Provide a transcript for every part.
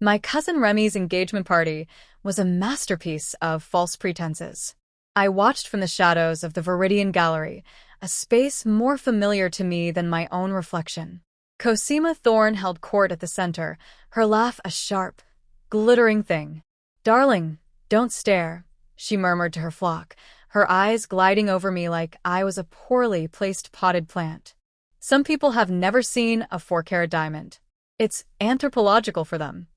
My cousin Remy's engagement party was a masterpiece of false pretenses. I watched from the shadows of the Viridian Gallery, a space more familiar to me than my own reflection. Cosima Thorne held court at the center, her laugh a sharp, glittering thing. "Darling, don't stare," she murmured to her flock, her eyes gliding over me like I was a poorly placed potted plant. Some people have never seen a 4-carat diamond. It's anthropological for them.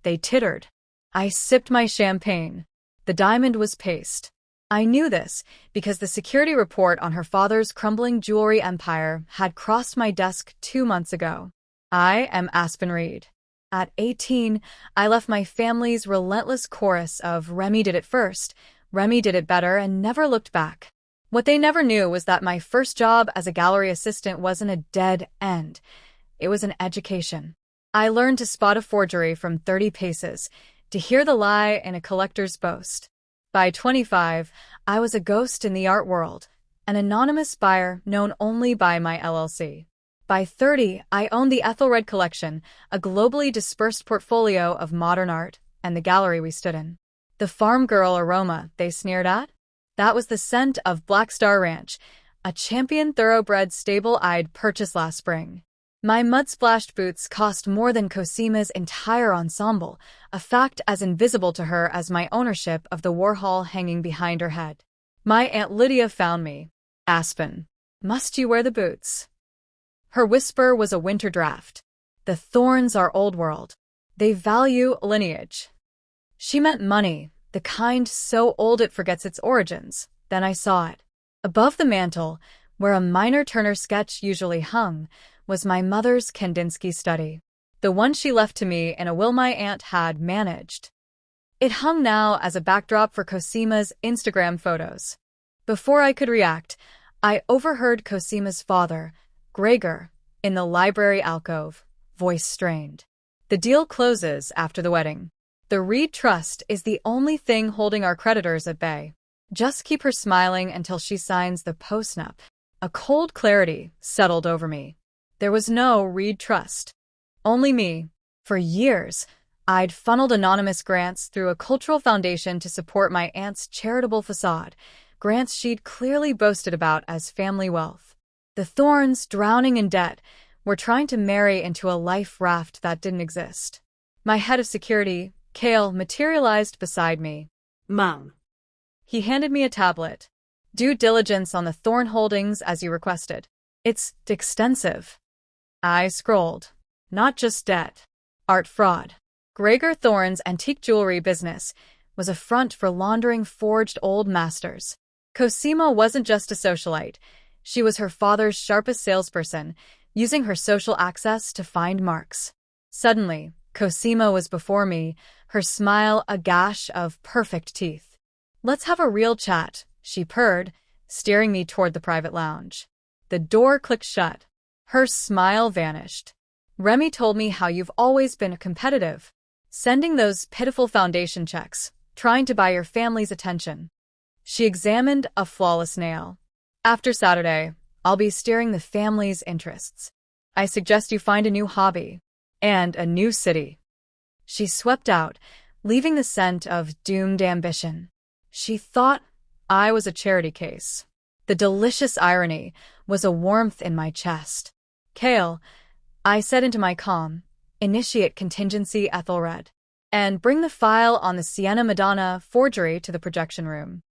They tittered. I sipped my champagne. The diamond was paste. I knew this because the security report on her father's crumbling jewelry empire had crossed my desk 2 months ago. I am Aspen Reed. At 18, I left my family's relentless chorus of Remy did it first, Remy did it better, and never looked back. What they never knew was that my first job as a gallery assistant wasn't a dead end. It was an education. I learned to spot a forgery from 30 paces, to hear the lie in a collector's boast. By 25, I was a ghost in the art world, an anonymous buyer known only by my LLC. By 30, I owned the Ethelred Collection, a globally dispersed portfolio of modern art, and the gallery we stood in. The farm girl aroma they sneered at? That was the scent of Black Star Ranch, a champion thoroughbred stable I'd purchased last spring. My mud-splashed boots cost more than Cosima's entire ensemble, a fact as invisible to her as my ownership of the Warhol hanging behind her head. My Aunt Lydia found me. "Aspen, must you wear the boots?" Her whisper was a winter draft. "The Thorns are old world. They value lineage." She meant money, the kind so old it forgets its origins. Then I saw it. Above the mantel, where a minor Turner sketch usually hung, was my mother's Kandinsky study, the one she left to me in a will my aunt had managed. It hung now as a backdrop for Cosima's Instagram photos. Before I could react, I overheard Cosima's father, Gregor, in the library alcove, voice strained. "The deal closes after the wedding. The Reed Trust is the only thing holding our creditors at bay. Just keep her smiling until she signs the postnup." A cold clarity settled over me. There was no Reed Trust. Only me. For years, I'd funneled anonymous grants through a cultural foundation to support my aunt's charitable facade, grants she'd clearly boasted about as family wealth. The Thorns, drowning in debt, were trying to marry into a life raft that didn't exist. My head of security, Cale, materialized beside me. "Mom." He handed me a tablet. "Due diligence on the Thorn holdings as you requested. It's extensive." I scrolled. Not just debt. Art fraud. Gregor Thorne's antique jewelry business was a front for laundering forged old masters. Cosima wasn't just a socialite. She was her father's sharpest salesperson, using her social access to find marks. Suddenly, Cosima was before me, her smile a gash of perfect teeth. "Let's have a real chat," she purred, steering me toward the private lounge. The door clicked shut. Her smile vanished. "Remy told me how you've always been competitive, sending those pitiful foundation checks, trying to buy your family's attention." She examined a flawless nail. "After Saturday, I'll be steering the family's interests. I suggest you find a new hobby and a new city." She swept out, leaving the scent of doomed ambition. She thought I was a charity case. The delicious irony was a warmth in my chest. "Cale," I said into my comm, "initiate contingency Ethelred, and bring the file on the Sienna Madonna forgery to the projection room."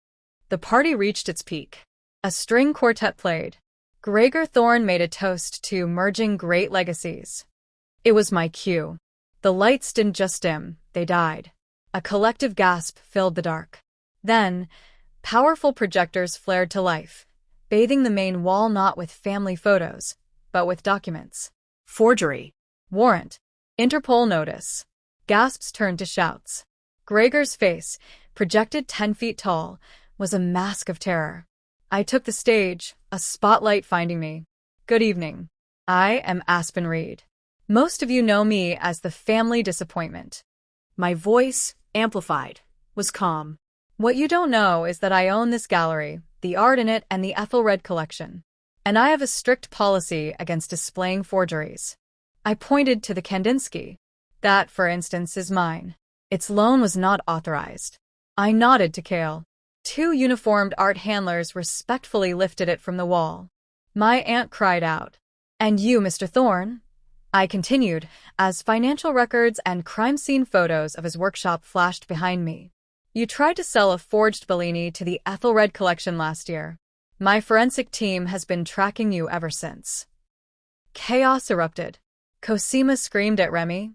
The party reached its peak. A string quartet played. Gregor Thorne made a toast to merging great legacies. It was my cue. The lights didn't just dim, they died. A collective gasp filled the dark. Then, powerful projectors flared to life, bathing the main wall not with family photos, but with documents. "Forgery." "Warrant." "Interpol notice." Gasps turned to shouts. Gregor's face, projected 10 feet tall, was a mask of terror. I took the stage, a spotlight finding me. "Good evening. I am Aspen Reed. Most of you know me as the family disappointment." My voice, amplified, was calm. "What you don't know is that I own this gallery, the art in it, and the Ethelred Collection. And I have a strict policy against displaying forgeries." I pointed to the Kandinsky. That, for instance, is mine. Its loan was not authorized. I nodded to Kale. Two uniformed art handlers respectfully lifted it from the wall. My aunt cried out. "And you, Mr. Thorne?" I continued, as financial records and crime scene photos of his workshop flashed behind me. "You tried to sell a forged Bellini to the Ethelred collection last year. My forensic team has been tracking you ever since." Chaos erupted. Cosima screamed at Remy,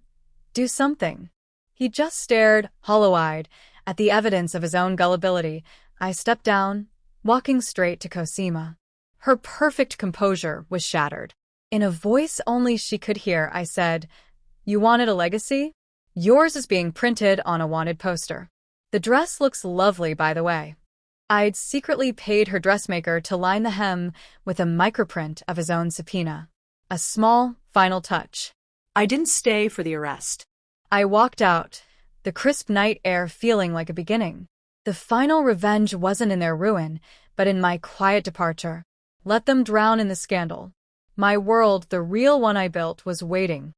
"Do something." He just stared, hollow-eyed, at the evidence of his own gullibility. I stepped down, walking straight to Cosima. Her perfect composure was shattered. In a voice only she could hear, I said, "You wanted a legacy? Yours is being printed on a wanted poster. The dress looks lovely, by the way." I'd secretly paid her dressmaker to line the hem with a microprint of his own subpoena. A small, final touch. I didn't stay for the arrest. I walked out, the crisp night air feeling like a beginning. The final revenge wasn't in their ruin, but in my quiet departure. Let them drown in the scandal. My world, the real one I built, was waiting.